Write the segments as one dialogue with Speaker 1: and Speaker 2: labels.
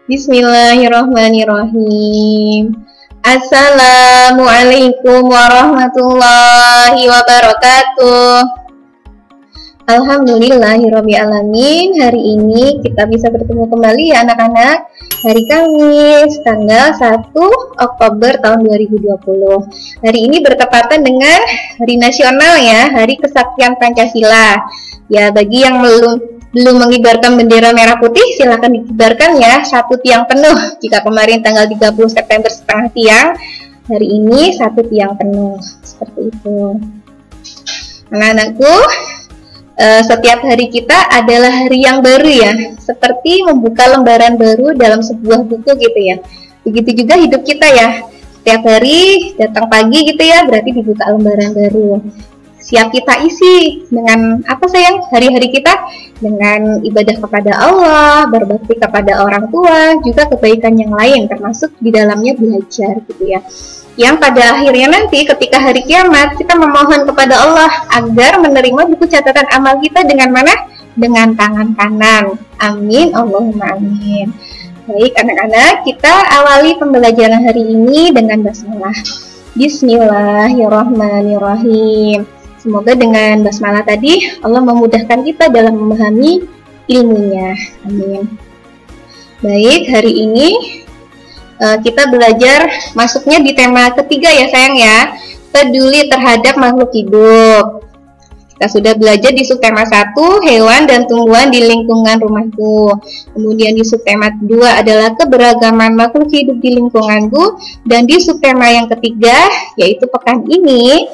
Speaker 1: Bismillahirrahmanirrahim. Assalamualaikum warahmatullahi wabarakatuh. Alhamdulillahirrabbilalamin. Hari ini kita bisa bertemu kembali ya anak-anak. Hari Kamis tanggal 1 Oktober tahun 2020. Hari ini bertepatan dengan Hari Nasional ya, Hari Kesaktian Pancasila. Ya, bagi yang belum mengibarkan bendera merah putih, silakan dikibarkan ya, satu tiang penuh. Jika kemarin tanggal 30 September setengah tiang, hari ini satu tiang penuh. Seperti itu. Anak-anakku, setiap hari kita adalah hari yang baru ya, seperti membuka lembaran baru dalam sebuah buku gitu ya. Begitu juga hidup kita ya, setiap hari datang pagi gitu ya, berarti dibuka lembaran baru. Siap kita isi dengan apa sayang? Hari-hari kita dengan ibadah kepada Allah, berbakti kepada orang tua, juga kebaikan yang lain, termasuk di dalamnya belajar gitu ya. Yang pada akhirnya nanti ketika hari kiamat kita memohon kepada Allah agar menerima buku catatan amal kita dengan mana? Dengan tangan kanan. Amin, Allahumma amin. Baik anak-anak, kita awali pembelajaran hari ini dengan basmalah. Bismillahirrahmanirrahim. Semoga dengan basmalah tadi Allah memudahkan kita dalam memahami ilmunya. Amin. Baik, hari ini kita belajar masuknya di tema ketiga ya sayang ya, peduli terhadap makhluk hidup. Kita sudah belajar di subtema 1, hewan dan tumbuhan di lingkungan rumahku. Kemudian di subtema 2 adalah keberagaman makhluk hidup di lingkunganku. Dan di subtema yang ketiga, yaitu pekan ini,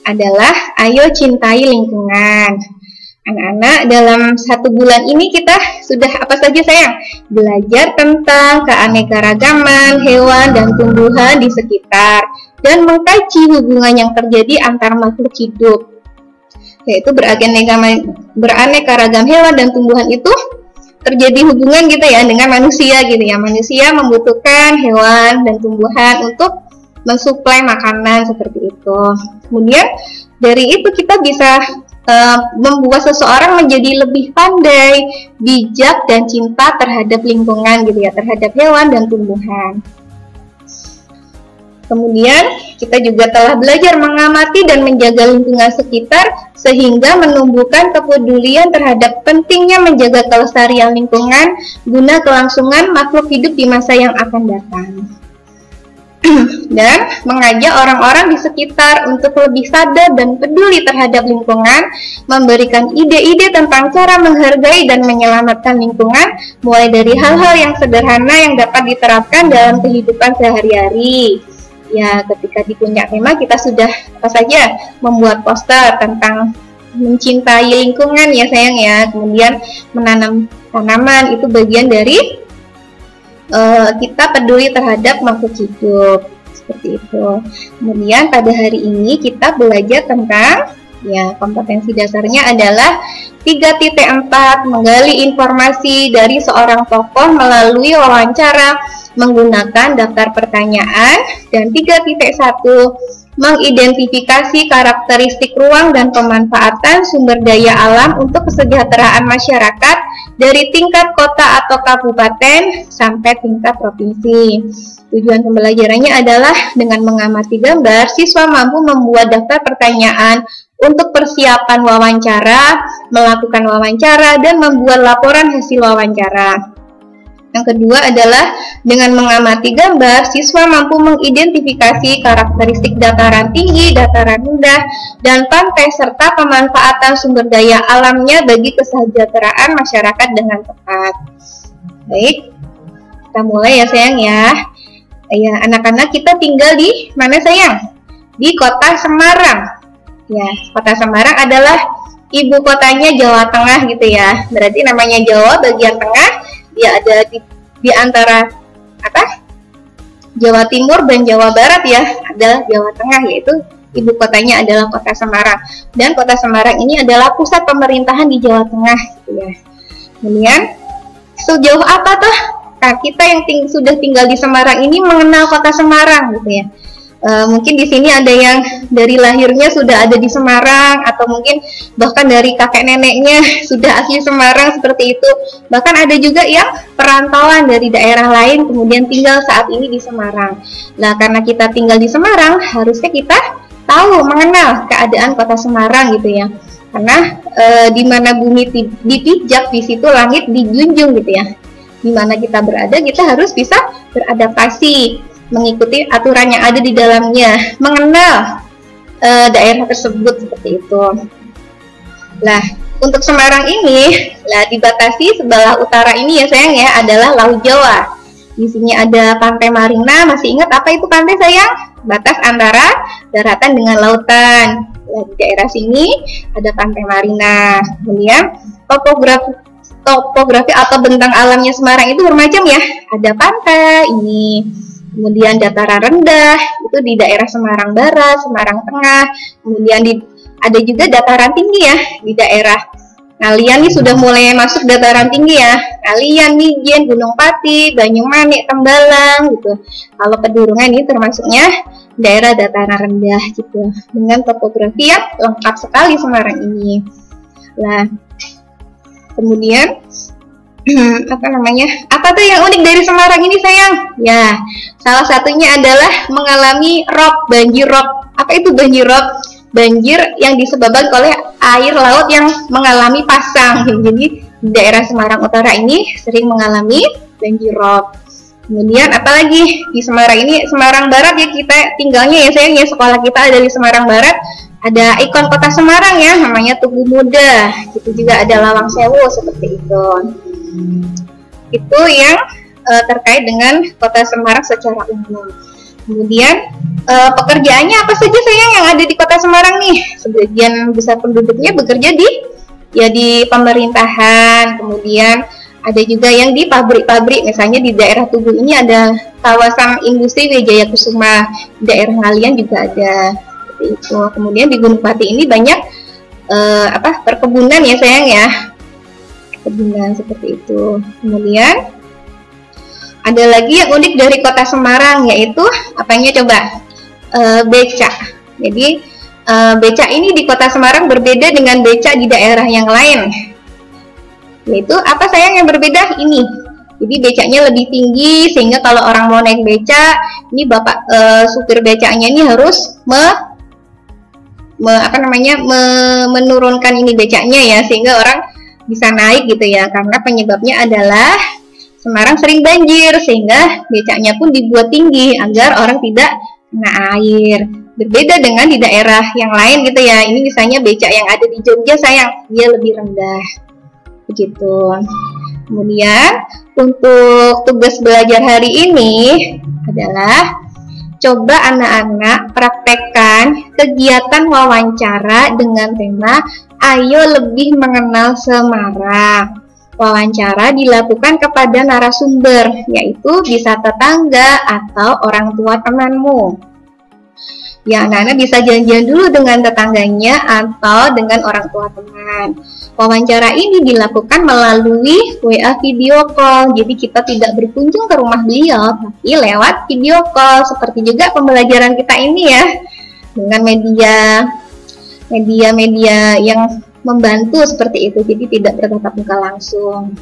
Speaker 1: adalah ayo cintai lingkungan. Anak-anak, dalam 1 bulan ini kita sudah apa saja sayang? Belajar tentang keanekaragaman hewan dan tumbuhan di sekitar dan mengkaji hubungan yang terjadi antar makhluk hidup, yaitu beraneka ragam hewan dan tumbuhan itu terjadi hubungan gitu ya dengan manusia gitu ya. Manusia membutuhkan hewan dan tumbuhan untuk mensuplai makanan seperti itu. Kemudian dari itu kita bisa membuat seseorang menjadi lebih pandai, bijak dan cinta terhadap lingkungan gitu ya, terhadap hewan dan tumbuhan. Kemudian kita juga telah belajar mengamati dan menjaga lingkungan sekitar sehingga menumbuhkan kepedulian terhadap pentingnya menjaga kelestarian lingkungan guna kelangsungan makhluk hidup di masa yang akan datang. Dan mengajak orang-orang di sekitar untuk lebih sadar dan peduli terhadap lingkungan, memberikan ide-ide tentang cara menghargai dan menyelamatkan lingkungan, mulai dari hal-hal yang sederhana yang dapat diterapkan dalam kehidupan sehari-hari. Ya, ketika di puncak tema kita sudah apa saja membuat poster tentang mencintai lingkungan ya sayang ya, kemudian menanam tanaman itu bagian dari kita peduli terhadap makhluk hidup seperti itu. Kemudian pada hari ini kita belajar tentang ya kompetensi dasarnya adalah 3.4 menggali informasi dari seorang tokoh melalui wawancara menggunakan daftar pertanyaan, dan 3.1 mengidentifikasi karakteristik ruang dan pemanfaatan sumber daya alam untuk kesejahteraan masyarakat dari tingkat kota atau kabupaten sampai tingkat provinsi. Tujuan pembelajarannya adalah dengan mengamati gambar, siswa mampu membuat daftar pertanyaan untuk persiapan wawancara, melakukan wawancara, dan membuat laporan hasil wawancara. Yang kedua adalah dengan mengamati gambar, siswa mampu mengidentifikasi karakteristik dataran tinggi, dataran rendah, dan pantai serta pemanfaatan sumber daya alamnya bagi kesejahteraan masyarakat dengan tepat. Baik, kita mulai ya sayang ya. Ya, anak-anak kita tinggal di mana sayang? Di kota Semarang. Ya, kota Semarang adalah ibu kotanya Jawa Tengah gitu ya. Berarti namanya Jawa bagian tengah. Dia ada di antara Jawa Timur dan Jawa Barat ya, adalah Jawa Tengah, yaitu ibu kotanya adalah kota Semarang. Dan kota Semarang ini adalah pusat pemerintahan di Jawa Tengah gitu ya. Kemudian sejauh apa tuh kita yang sudah tinggal di Semarang ini mengenal kota Semarang gitu ya. Mungkin di sini ada yang dari lahirnya sudah ada di Semarang, atau mungkin bahkan dari kakek neneknya sudah asli Semarang seperti itu. Bahkan ada juga yang perantauan dari daerah lain kemudian tinggal saat ini di Semarang. Nah, karena kita tinggal di Semarang, harusnya kita tahu, mengenal keadaan kota Semarang gitu ya. Karena di mana bumi dipijak, di situ langit dijunjung gitu ya. Di mana kita berada, kita harus bisa beradaptasi, mengikuti aturan yang ada di dalamnya, mengenal daerah tersebut seperti itu. Nah, untuk Semarang ini, dibatasi sebelah utara ini ya sayang ya, adalah Laut Jawa. Di sini ada Pantai Marina. Masih ingat apa itu pantai sayang? Batas antara daratan dengan lautan. Nah, di daerah sini ada Pantai Marina. Kemudian topografi atau bentang alamnya Semarang itu bermacam ya. Ada pantai ini, kemudian dataran rendah itu di daerah Semarang Barat, Semarang Tengah, kemudian ada juga dataran tinggi ya di daerah Ngalian. Nih sudah mulai masuk dataran tinggi ya, Ngalian, Mijen, Gunung Pati, Banyumanik, Tembalang gitu. Kalau Pedurungan ini termasuknya daerah dataran rendah gitu, dengan topografi yang lengkap sekali Semarang ini. Nah, kemudian apa tuh yang unik dari Semarang ini sayang? Ya, salah satunya adalah mengalami banjir rob. Apa itu banjir rob? Banjir yang disebabkan oleh air laut yang mengalami pasang. Jadi daerah Semarang Utara ini sering mengalami banjir rob. Kemudian apalagi di Semarang ini, Semarang Barat ya, kita tinggalnya ya sayang ya, sekolah kita ada di Semarang Barat. Ada ikon kota Semarang ya, namanya Tugu Muda. Itu juga ada Lawang Sewu seperti itu. Itu yang terkait dengan kota Semarang secara umum. Kemudian pekerjaannya apa saja sayang yang ada di kota Semarang nih? Sebagian besar penduduknya bekerja di pemerintahan. Kemudian ada juga yang di pabrik-pabrik. Misalnya di daerah Tugu ini ada kawasan industri Wijaya Kusuma. Di daerah Ngalian juga ada. Itu. Kemudian di Gunung Pati ini banyak perkebunan ya sayang ya, perkebunan seperti itu. Kemudian ada lagi yang unik dari kota Semarang, yaitu apanya coba? Beca. Jadi beca ini di kota Semarang berbeda dengan beca di daerah yang lain. Yaitu apa sayang yang berbeda? Ini. Jadi becanya lebih tinggi, sehingga kalau orang mau naik beca, ini bapak supir becanya ini harus menurunkan ini becanya ya, sehingga orang bisa naik gitu ya. Karena penyebabnya adalah Semarang sering banjir, sehingga becanya pun dibuat tinggi agar orang tidak kena air. Berbeda dengan di daerah yang lain gitu ya. Ini misalnya becak yang ada di Jogja sayang, dia lebih rendah begitu. Kemudian untuk tugas belajar hari ini adalah coba anak-anak praktekkan kegiatan wawancara dengan tema Ayo Lebih Mengenal Semarang. Wawancara dilakukan kepada narasumber, yaitu bisa tetangga atau orang tua temanmu. Ya, anak-anak bisa janjian dulu dengan tetangganya atau dengan orang tua teman. Wawancara ini dilakukan melalui WA video call, jadi kita tidak berkunjung ke rumah beliau, tapi lewat video call. Seperti juga pembelajaran kita ini ya, dengan media yang membantu seperti itu, jadi tidak bertatap muka langsung.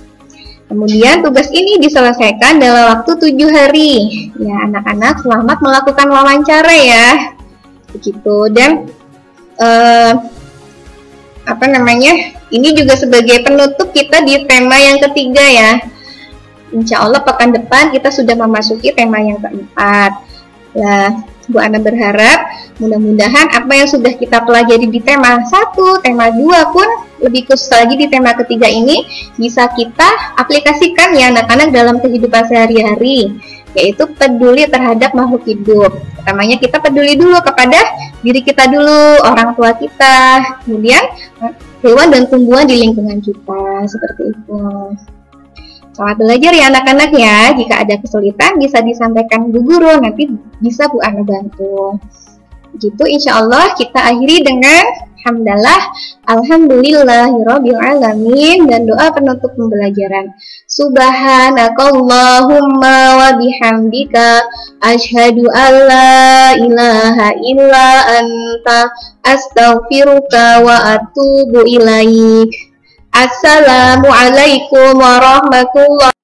Speaker 1: Kemudian tugas ini diselesaikan dalam waktu 7 hari. Ya, anak-anak selamat melakukan wawancara ya. Begitu. Dan ini juga sebagai penutup kita di tema yang ketiga ya. Insya Allah pekan depan kita sudah memasuki tema yang keempat. Nah, Bu Ana berharap mudah-mudahan apa yang sudah kita pelajari di tema 1, tema 2 pun lebih khusus lagi di tema ketiga ini bisa kita aplikasikan ya anak-anak dalam kehidupan sehari-hari, yaitu peduli terhadap makhluk hidup. Pertamanya kita peduli dulu kepada diri kita dulu, orang tua kita, kemudian hewan dan tumbuhan di lingkungan kita, seperti itu. Selamat belajar ya anak-anak ya. Jika ada kesulitan bisa disampaikan Bu Guru, nanti bisa Bu Ana bantu. Begitu, insya Allah kita akhiri dengan hamdalah, alhamdulillahirabbil alamin, dan doa penutup pembelajaran. Subhanakallahumma wa bihamdika asyhadu an la ilaha illa anta astaghfiruka wa atubu ilaik. Assalamualaikum warahmatullahi